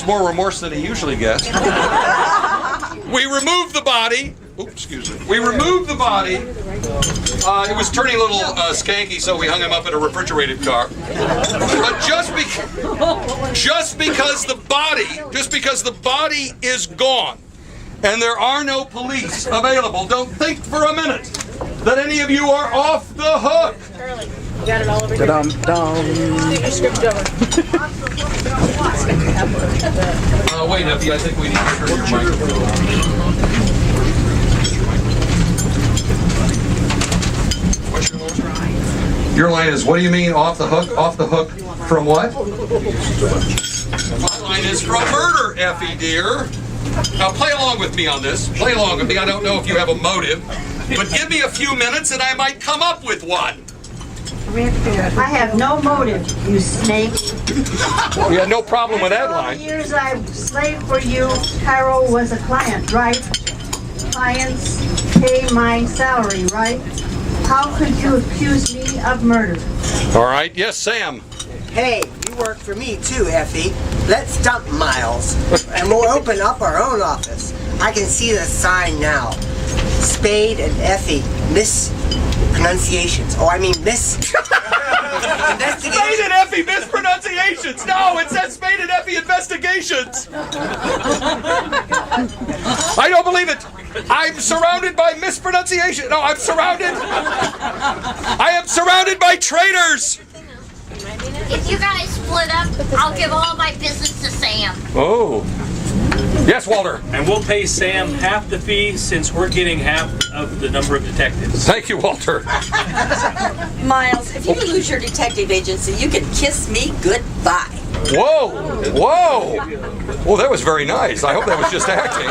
gets more remorse than he usually gets. We removed the body. Oops, excuse me. We removed the body. It was turning a little skanky, so we hung him up in a refrigerated car. But just because the body is gone, and there are no police available, don't think for a minute that any of you are off the hook. Charlie, you got it all over here. Wait, Effie, I think we need to turn your microphone. What's your line? Your line is, what do you mean off the hook? Off the hook from what? My line is from murder, Effie, dear. Now play along with me on this. Play along with me. I don't know if you have a motive, but give me a few minutes and I might come up with one. I have no motive, you snake. We had no problem with that All line. the years I've slaved for you, Cairo was a client, right? Clients pay my salary, right? How could you accuse me of murder? All right. Yes, Sam. Hey, you work for me too, Effie. Let's dump Miles, and we'll open up our own office. I can see the sign now. Spade and Effie, mispronunciations. Oh, I mean investigations. Spade and Effie mispronunciations. No, it says Spade and Effie investigations. I don't believe it. I'm surrounded by mispronunciation. No, I am surrounded by traitors. If you guys split up, I'll give all my business to Sam. Oh. Yes, Walter. And we'll pay Sam half the fee since we're getting half of the number of detectives. Thank you, Walter. Miles, if you lose your detective agency, you can kiss me goodbye. Whoa. Whoa. Well, that was very nice. I hope that was just acting.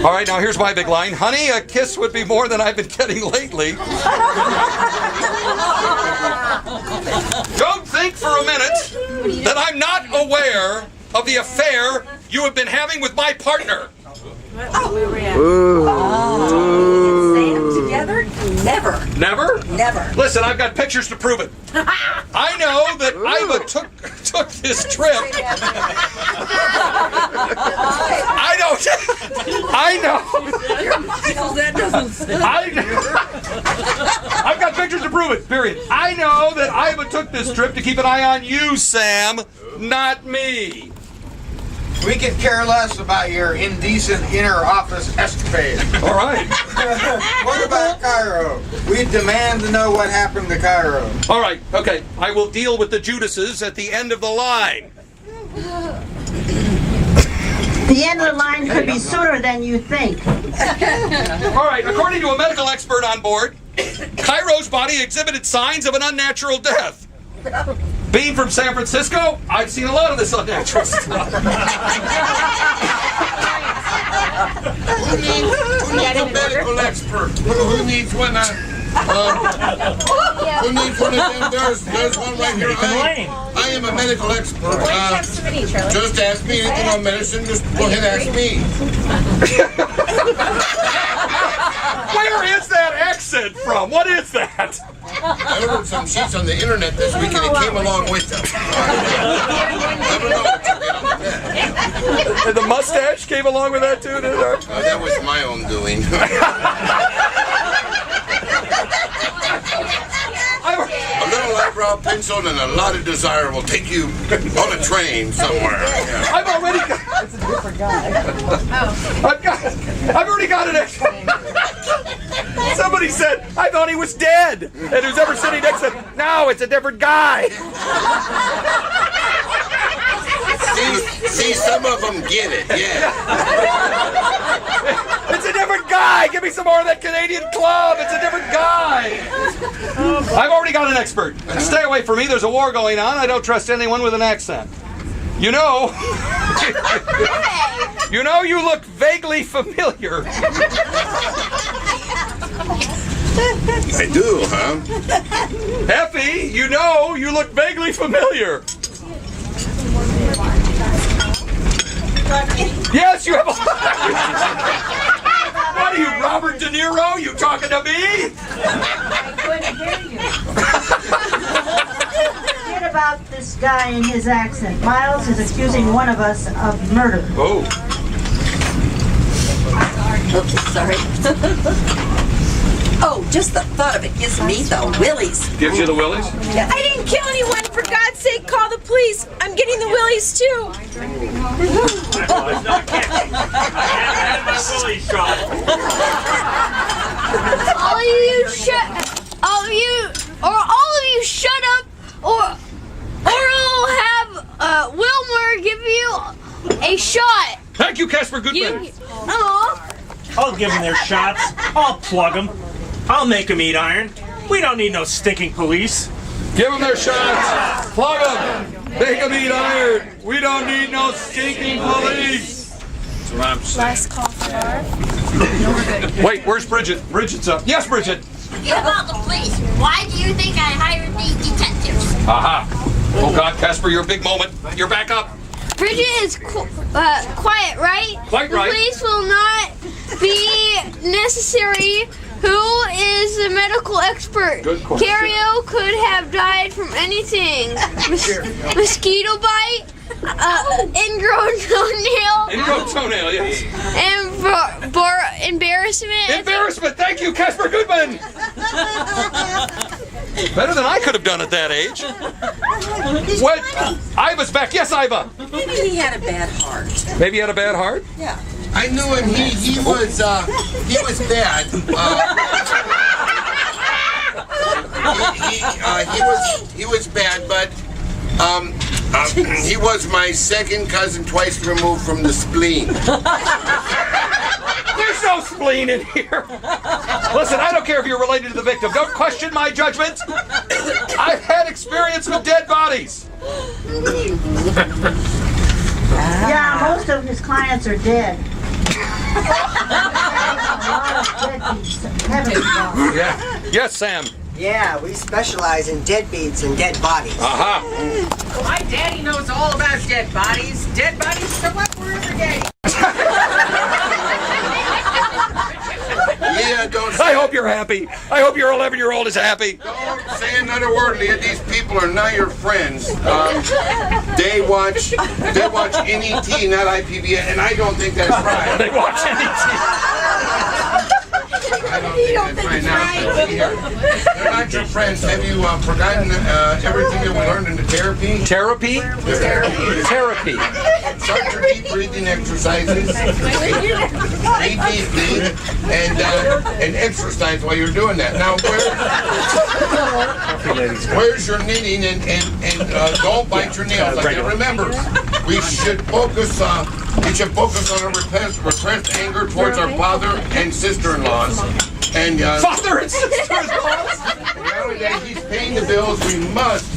All right, now here's my big line. Honey, a kiss would be more than I've been getting lately. Don't think for a minute that I'm not aware of the affair you have been having with my partner. Sam together? Never. Never? Never. Listen, I've got pictures to prove it. I know that Iva took this trip. I know. Miles, that doesn't say. I've got pictures to prove it, period. I know that Iva took this trip to keep an eye on you, Sam, not me. We could care less about your indecent inter-office escapade. All right. What about Cairo? We demand to know what happened to Cairo. All right, okay. I will deal with the Judases at the end of the line. The end of the line could be sooner than you think. All right, according to a medical expert on board, Cairo's body exhibited signs of an unnatural death. Being from San Francisco, I've seen a lot of this unnatural stuff. Who needs a medical expert? Who needs one? Who needs one of them? There's one right here. I am a medical expert. Just ask me anything on medicine. Just go ahead and ask me. Where is that accent from? What is that? I ordered some sheets on the internet this week and it came along with them. I don't know what you did on that. And the mustache came along with that too, did it? That was my own doing. A little eyebrow pencil and a lot of desire will take you on a train somewhere. Yeah. I've already got... That's a different guy. I've already got an ex... Somebody said, I thought he was dead. And who's ever sitting next to him, no, it's a different guy. See, some of them get it, yeah. It's a different guy. Give me some more of that Canadian club. It's a different guy. I've already got an expert. Stay away from me. There's a war going on. I don't trust anyone with an accent. You know, you look vaguely familiar. I do, huh? Effie, you look vaguely familiar. Yes, you have a... What are you, Robert De Niro? You talking to me? I couldn't hear you. Get a about this guy and his accent? Miles is accusing one of us of murder. Oh. Oops, sorry. Oh, just the thought of it gives me the willies. Gives you the willies? I didn't kill anyone. For God's sake, call the police. I'm getting the willies too. Oh, it's not kidding. I had my willy shot. All of you shut up, or I'll have Wilmer give you a shot. Thank you, Casper Goodman. I'll give them their shots. I'll plug them. I'll make them eat iron. We don't need no stinking police. Give them their shots. Plug them. Make them eat iron. We don't need no stinking police. Last call for Barb. Wait, where's Bridget? Bridget's up. Yes, Bridget. Forget about the police. Why do you think I hired these detectives? Aha. Oh, God, Casper, your big moment. You're back up. Bridget is quiet, right? Quite right. The police will not be necessary. Who is the medical expert? Good question. Cario could have died from anything. Mosquito bite, ingrown toenail, Ingrown toenail, yes. and embarrassment. Embarrassment. Thank you, Casper Goodman. Better than I could have done at that age. What? Iva's back. Yes, Iva. Maybe he had a bad heart. Maybe he had a bad heart? Yeah. I knew him. He was bad. He was bad, but he was my second cousin, twice removed from the spleen. There's no spleen in here. Listen, I don't care if you're related to the victim. Don't question my judgment. I've had experience with dead bodies. Yeah, most of his clients are dead. A lot of deadbeats. Heavens, no. Yeah. Yes, Sam. Yeah, we specialize in deadbeats and dead bodies. Aha. My daddy knows all about dead bodies. Dead bodies show up wherever daddy. Leah, don't I hope you're happy. I hope your 11-year-old is happy. Don't say another word, Leah. These people are not your friends. They watch NET, not IPV, and I don't think that's right. They watch NET. I don't think that's right now. They're not your friends. Have you forgotten everything that we learned in the therapy? Therapy? Therapy. Start your deep breathing exercises. Breathe deeply and exercise while you're doing that. Now, where's your knitting and don't bite your nails. Like, remember, we should focus on our repressed anger towards our father and sister-in-laws. And Father and sister-in-laws. nowadays he's paying the bills. We must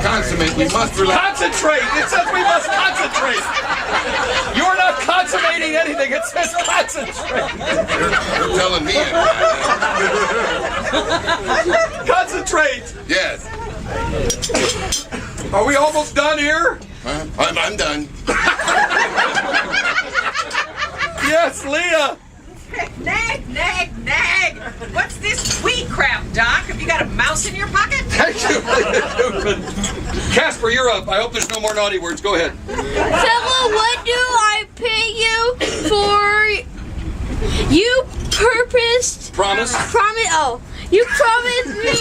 consummate. We must relax. Concentrate. It says we must concentrate. You're not consummating anything. It says concentrate. You're telling me. Concentrate. Yes. Are we almost done here? I'm done. Yes, Leah. Nag, nag, nag. What's this wheat crap, Doc? Have you got a mouse in your pocket? Thank you, Leah Newman. Casper, you're up. I hope there's no more naughty words. Go ahead. Fella, what do I pay you for? You purposed. Promise? You promised me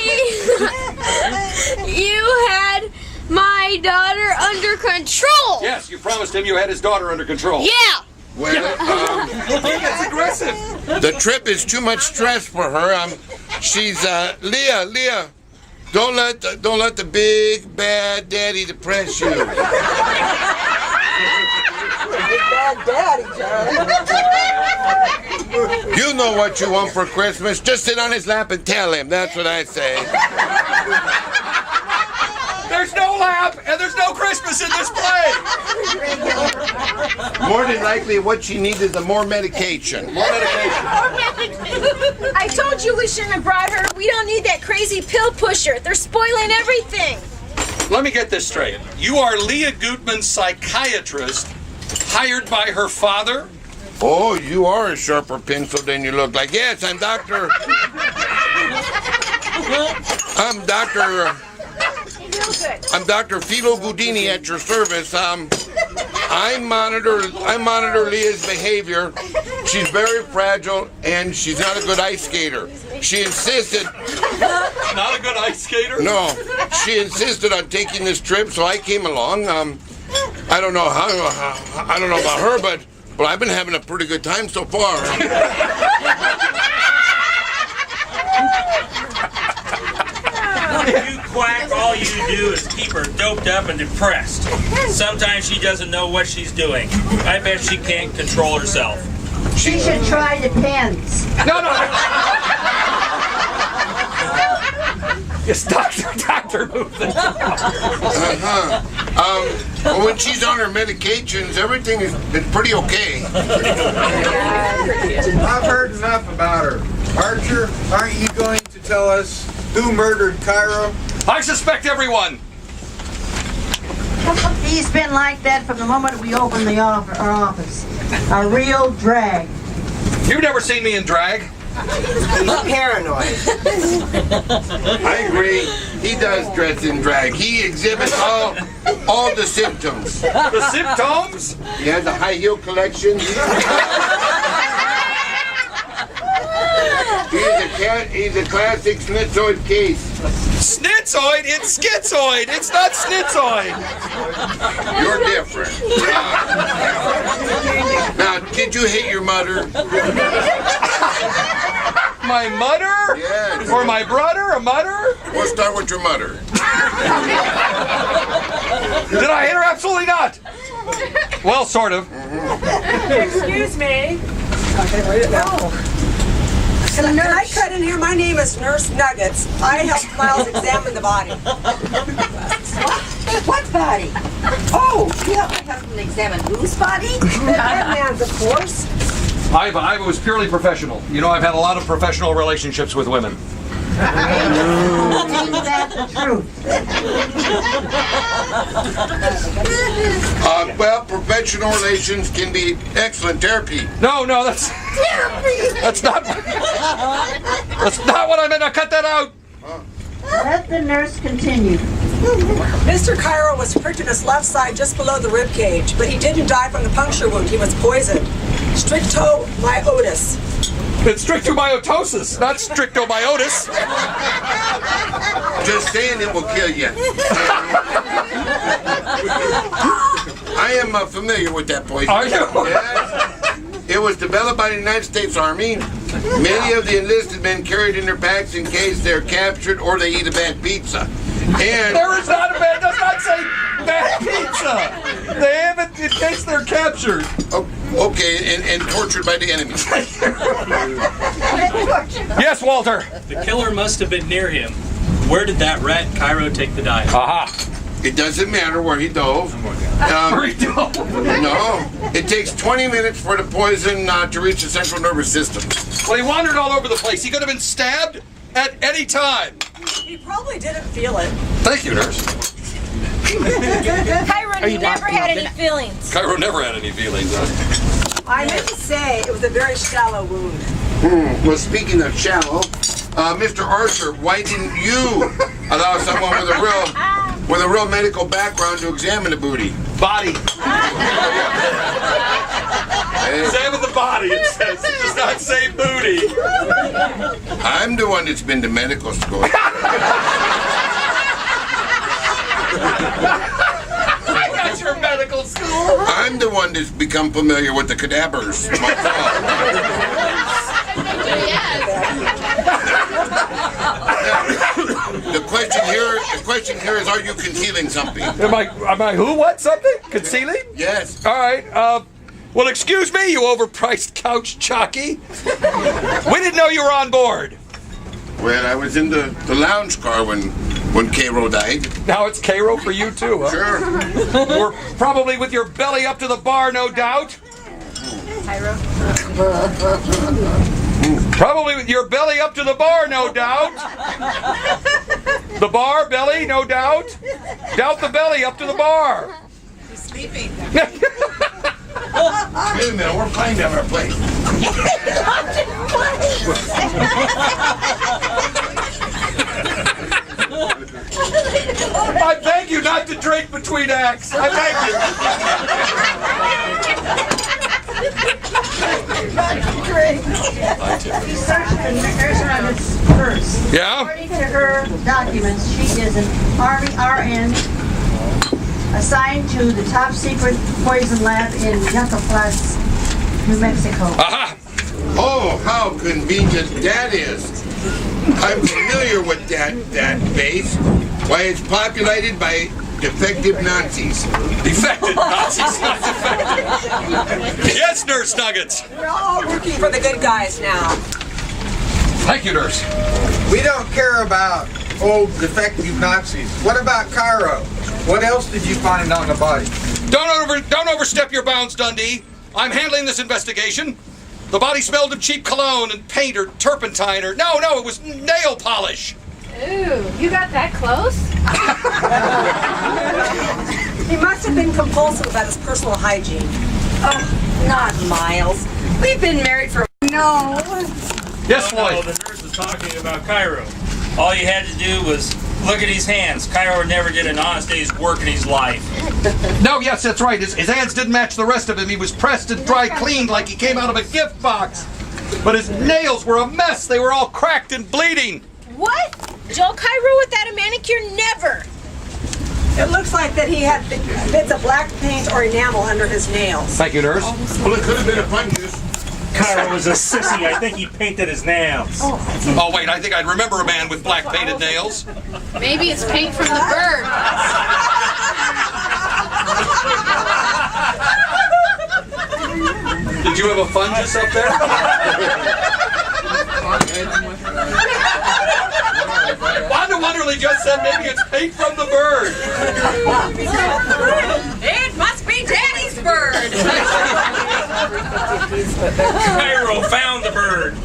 you had my daughter under control. Yes, you promised him you had his daughter under control. Yeah. Well, That's aggressive. the trip is too much stress for her. She's Leah. Don't let the big bad daddy depress you. Big bad daddy, John. You know what you want for Christmas. Just sit on his lap and tell him. That's what I say. There's no lap and there's no Christmas in this play. More than likely, what she needs is more medication. More medication. I told you we shouldn't have brought her. We don't need that crazy pill pusher. They're spoiling everything. Let me get this straight. You are Leah Gutman's psychiatrist, hired by her father? Oh, you are a sharper pencil than you look like. Yes, I'm Dr. real good. I'm Dr. Philo Gudini at your service. I monitor Leah's behavior. She's very fragile and she's not a good ice skater. She insisted. Not a good ice skater? No, she insisted on taking this trip, so I came along. I don't know I don't know about her, but I've been having a pretty good time so far. You quack, all you do is keep her doped up and depressed. Sometimes she doesn't know what she's doing. I bet she can't control herself. She should try the pens. No. Yes, doctor, move it. Well, when she's on her medications, everything is pretty okay. I've heard enough about her. Archer, aren't you going to tell us who murdered Cairo? I suspect everyone. He's been like that from the moment we opened our office. A real drag. You've never seen me in drag. He's paranoid. I agree. He does dress in drag. He exhibits all the symptoms. The symptoms? He has a high heel collection. He's a classic schnitzoid case. Schnitzoid? It's schizoid. It's not schnitzoid. You're different. Now, did you hit your mother? My mother? Yes. Or my brother? A mother? We'll start with your mother. Did I hit her? Absolutely not. Well, sort of. Excuse me. Can I cut in here? My name is Nurse Nuggets. I helped Miles examine the body. What body? Oh, you helped my husband examine whose body? That man's, of course. I was purely professional. You know, I've had a lot of professional relationships with women. Ain't that the truth? Well, professional relations can be excellent therapy. No, that's not what I meant. Now cut that out. Let the nurse continue. Mr. Cairo was pricked in his left side just below the rib cage, but he didn't die from the puncture wound. He was poisoned. Strictomyosis. It's strictomyotosis, not strictomyotis. Just saying it will kill you. I am familiar with that poison. Are you? Yes. It was developed by the United States Army. Many of the enlisted men carry it in their packs in case they're captured or they eat a bad pizza. And There is not a bad, does not say bad pizza. They have it in case they're captured. okay, and tortured by the enemy. Yes, Walter. The killer must have been near him. Where did that rat Cairo take the dive? Aha. It doesn't matter where he dove. Where he dove? No, it takes 20 minutes for the poison to reach the central nervous system. Well, he wandered all over the place. He could have been stabbed at any time. He probably didn't feel it. Thank you, nurse. Cairo never had any feelings. Cairo never had any feelings. I meant to say it was a very shallow wound. Well, speaking of shallow, Mr. Archer, why didn't you allow someone with a real medical background to examine the booty? Body. Examine the body, it says. It does not say booty. I'm the one that's been to medical school. I got your medical school. I'm the one that's become familiar with the cadavers myself. The question here is, are you concealing something? Am I who? What? Something? Concealing? Yes. All right. Well, excuse me, you overpriced couch jockey. We didn't know you were on board. Well, I was in the lounge car when Cairo died. Now it's Cairo for you too, huh? Sure. We're probably with your belly up to the bar, no doubt. Cairo. Probably with your belly up to the bar, no doubt. The bar, belly, no doubt. Doubt the belly up to the bar. He's sleeping. Wait a minute, we're playing down our place. I beg you not to drink between acts. I beg you. She searched the nurse's purse. Yeah? According to her documents, she is an Army RN assigned to the top secret poison lab in Yucca, New Mexico. Aha! Oh, how convenient that is. I'm familiar with that base. Why, it's populated by defective Nazis. Defected Nazis, not defective. Yes, Nurse Nuggets. We're all working for the good guys now. Thank you, Nurse. We don't care about old defective Nazis. What about Cairo? What else did you find on the body? Don't overstep your bounds, Dundee. I'm handling this investigation. The body smelled of cheap cologne and paint or turpentine or... No, it was nail polish. Ooh, you got that close? He must have been compulsive about his personal hygiene. Oh, not Miles. We've been married for... No. Yes, No, Floyd. the nurse was talking about Cairo. All you had to do was look at his hands. Cairo never did an honest day's work in his life. No, yes, that's right. His hands didn't match the rest of him. He was pressed and dry cleaned like he came out of a gift box. But his nails were a mess. They were all cracked and bleeding. What? Joel Cairo without a manicure? Never. It looks like that he had bits of black paint or enamel under his nails. Thank you, Nurse. Well, it could have been a fungus. Cairo was a sissy. I think he painted his nails. Oh, wait, I think I'd remember a man with black painted nails. Maybe it's paint from the bird. Did you have a fungus up there? Wanda Wonderly just said maybe it's paint from the bird. It must be Daddy's bird. Cairo found the bird.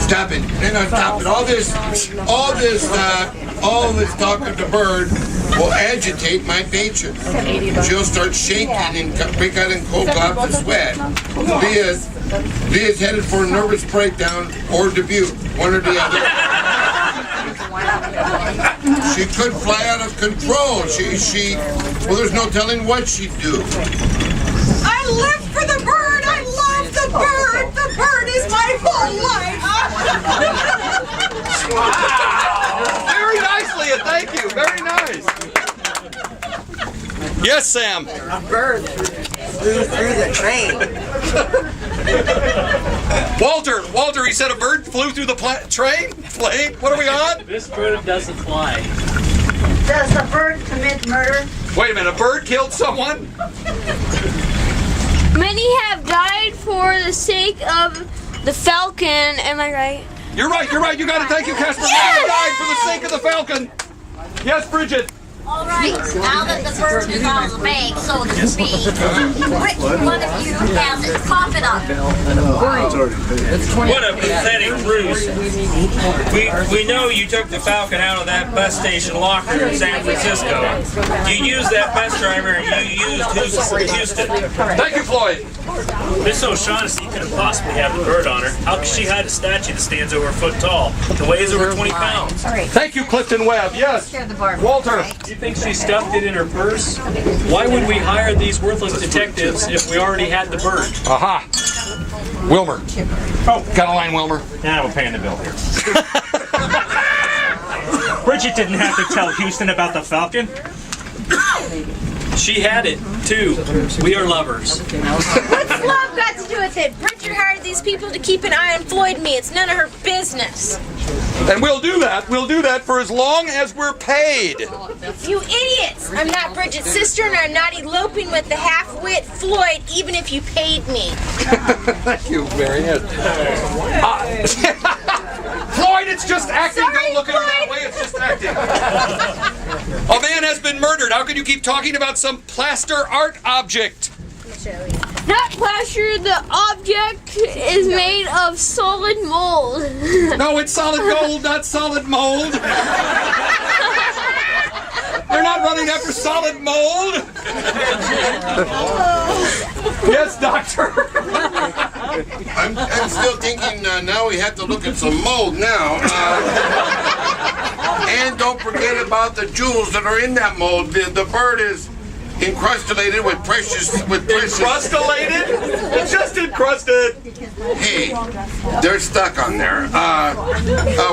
Stop it. And on top of it, all this talk of the bird will agitate my patient. She'll start shaking and break out in cold coughs and sweat. Leah's headed for a nervous breakdown or debut, one or the other. She could fly out of control. Well, there's no telling what she'd do. I live for the bird. I love the bird. The bird is my whole life. Very nice, Leah. Thank you. Very nice. Yes, Sam. A bird flew through the train. Walter, he said a bird flew through the train? Plane? What are we on? This bird doesn't fly. Does the bird commit murder? Wait a minute, a bird killed someone? Many have died for the sake of the falcon. Am I right? You're right. You got it. Thank you, Casper. Many died for the sake of the falcon. Yes, Bridget. All right, now that the bird is on the bank, so to speak, which one of you has it? Cough it up. What a pathetic ruse. We know you took the Falcon out of that bus station locker in San Francisco. You used that bus driver and you used Houston. Thank you, Floyd. Miss O'Shaughnessy couldn't possibly have the bird on her. How could she hide a statue that stands over a foot tall and weighs over 20 pounds? Thank you, Clifton Webb. Yes. Walter. You think she stuffed it in her purse? Why would we hire these worthless detectives if we already had the bird? Aha. Wilmer. Oh, got a line, Wilmer. Now we're paying the bill here. Bridget didn't have to tell Houston about the Falcon. She had it, too. We are lovers. What's love got to do with it? Bridget hired these people to keep an eye on Floyd and me. It's none of her business. And we'll do that. We'll do that for as long as we're paid. You idiots! I'm not Bridget's sister and I'm not eloping with the half-wit Floyd even if you paid me. Thank you, Marianne. Floyd, it's just acting. Sorry, Don't look at her that Floyd. way. It's just acting. A man has been murdered. How can you keep talking about some plaster art object? Not plaster, the object is made of solid mold. No, it's solid gold, not solid mold. They're not running after solid mold. Yes, doctor. I'm still thinking now we have to look at some mold now. And don't forget about the jewels that are in that mold. The bird is encrustated with precious. Encrustated? It's just encrusted. Hey, they're stuck on there.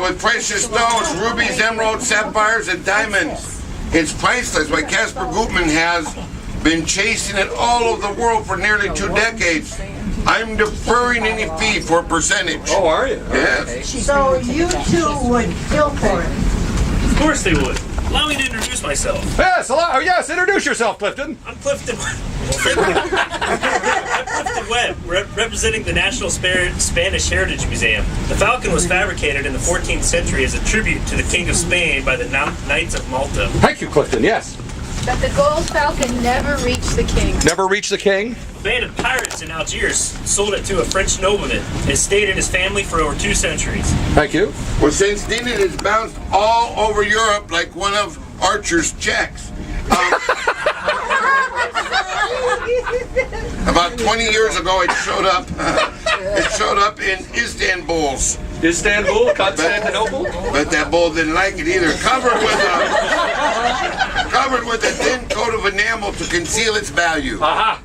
With precious stones, rubies, emeralds, sapphires, and diamonds. It's priceless. But Casper Gutman has been chasing it all over the world for nearly 2 decades. I'm deferring any fee for a percentage. Oh, are you? Yes. So you two would kill for it? Of course they would. Allow me to introduce myself. Yes, hello. Yes, introduce yourself, Clifton. I'm Clifton. I'm Clifton Webb, representing the National Spanish Heritage Museum. The falcon was fabricated in the 14th century as a tribute to the King of Spain by the Knights of Malta. Thank you, Clifton. Yes. But the gold falcon never reached the king. Never reached the king? A band of pirates in Algiers sold it to a French nobleman. It stayed in his family for over 2 centuries. Thank you. Well, since then it has bounced all over Europe like one of Archer's checks. About 20 years ago, it showed up. It showed up in Istanbul's. Istanbul, Constantinople. But that bull didn't like it either. Covered with a thin coat of enamel to conceal its value. Aha.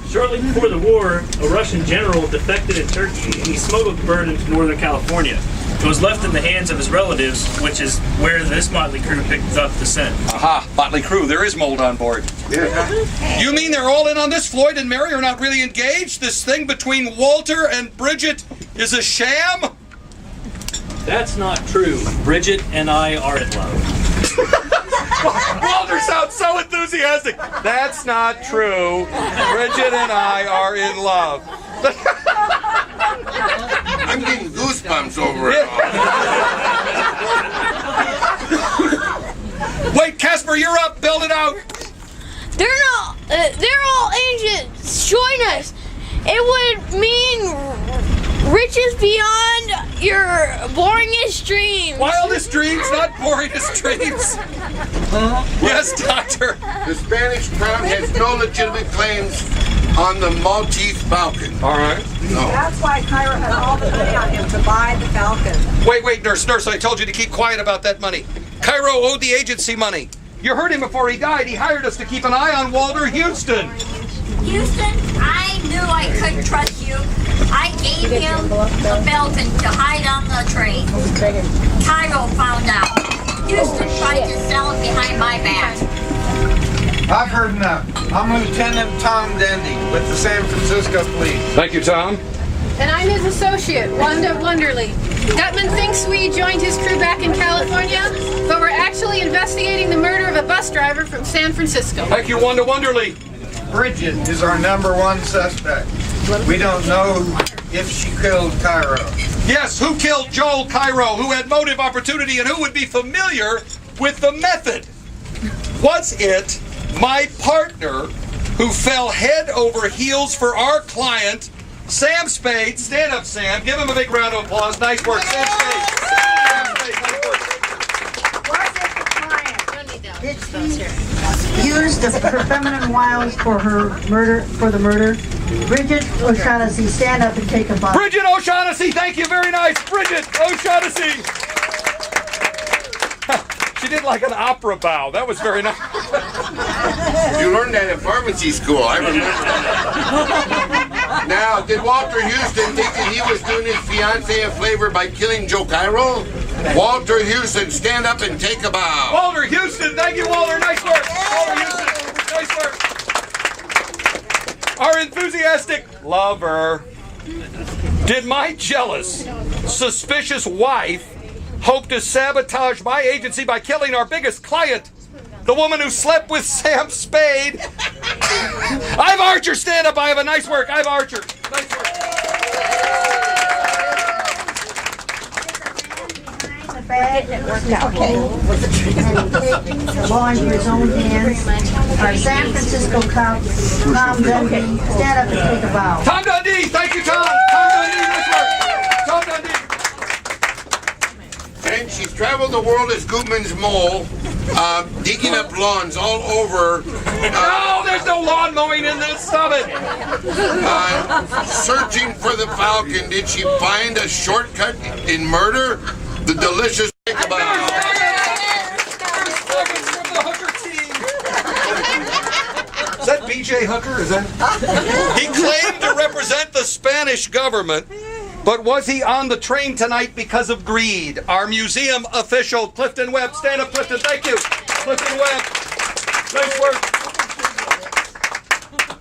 Shortly before the war, a Russian general defected in Turkey and he smuggled the bird into Northern California. It was left in the hands of his relatives, which is where this motley crew picked up the scent. Aha, motley crew. There is mold on board. Yeah. You mean they're all in on this? Floyd and Mary are not really engaged? This thing between Walter and Bridget is a sham? That's not true. Bridget and I are in love. Walter sounds so enthusiastic. That's not true. Bridget and I are in love. I'm getting goosebumps over it all. Wait, Casper, you're up. Build it out. They're all ancients. Join us. It would mean riches beyond your boringest dreams. Wildest dreams, not boringest dreams. Yes, Doctor. The Spanish crown has no legitimate claims on the Maltese falcon. All right. No. That's why Cairo had all the money on him to buy the falcon. Wait, nurse, I told you to keep quiet about that money. Cairo owed the agency money. You heard him before he died. He hired us to keep an eye on Walter Houston. Houston, I knew I couldn't trust you. I gave him the falcon to hide on the train. Cairo found out. Houston tried to sell it behind my back. I've heard enough. I'm Lieutenant Tom Dendy with the San Francisco Police. Thank you, Tom. And I'm his associate, Wanda Wonderly. Gutman thinks we joined his crew back in California, but we're actually investigating the murder of a bus driver from San Francisco. Thank you, Wanda Wonderly. Bridget is our #1 suspect. We don't know if she killed Cairo. Yes, who killed Joel Cairo? Who had motive, opportunity, and who would be familiar with the method? Was it my partner who fell head over heels for our client, Sam Spade? Stand up, Sam. Give him a big round of applause. Nice work, Sam Spade. Sam Spade, nice work. Was it the client? Did she use her feminine wiles for her murder? For the murder? Bridget O'Shaughnessy, stand up and take a bow. Bridget O'Shaughnessy, thank you, very nice. Bridget O'Shaughnessy. She did like an opera bow. That was very nice. You learned that at pharmacy school, I remember. Now, did Walter Houston think that he was doing his fiancée a favor by killing Joe Cairo? Walter Houston, stand up and take a bow. Walter Houston, thank you, Walter. Nice work. Walter Houston, nice work. Our enthusiastic lover. Did my jealous, suspicious wife hope to sabotage my agency by killing our biggest client, the woman who slept with Sam Spade? I've Archer, stand up. I have a nice work. I've Archer. Nice work. Bag that worked out okay. And take the law into his own hands. Our San Francisco cop, Tom Dundee, stand up and take a bow. Tom Dundee, thank you, Tom. Tom Dundee, nice work. Tom Dundee. And she's traveled the world as Gutman's mole, digging up lawns all over. No, there's no lawn mowing in this. Stop it. Searching for the falcon. Did she find a shortcut in murder? The delicious think about. DJ Hooker? Is that? He claimed to represent the Spanish government, but was he on the train tonight because of greed? Our museum official, Clifton Webb. Stand up, Clifton. Thank you. Clifton Webb. Nice work.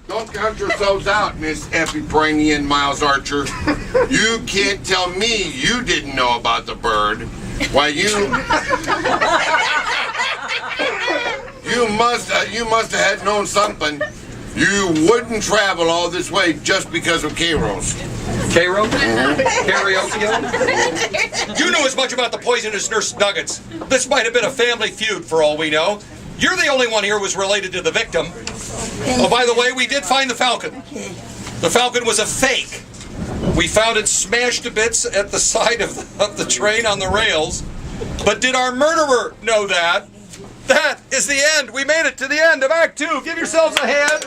Don't count yourselves out, Miss Effie Brainy and Miles Archer. You can't tell me you didn't know about the bird. Why, you must have had known something. You wouldn't travel all this way just because of Kairos. Cairo? Karaoke? You know as much about the poisonous nurse nuggets. This might have been a family feud for all we know. You're the only one here who was related to the victim. Oh, by the way, we did find the Falcon. The Falcon was a fake. We found it smashed to bits at the side of the train on the rails. But did our murderer know that? That is the end. We made it to the end of Act 2. Give yourselves a hand.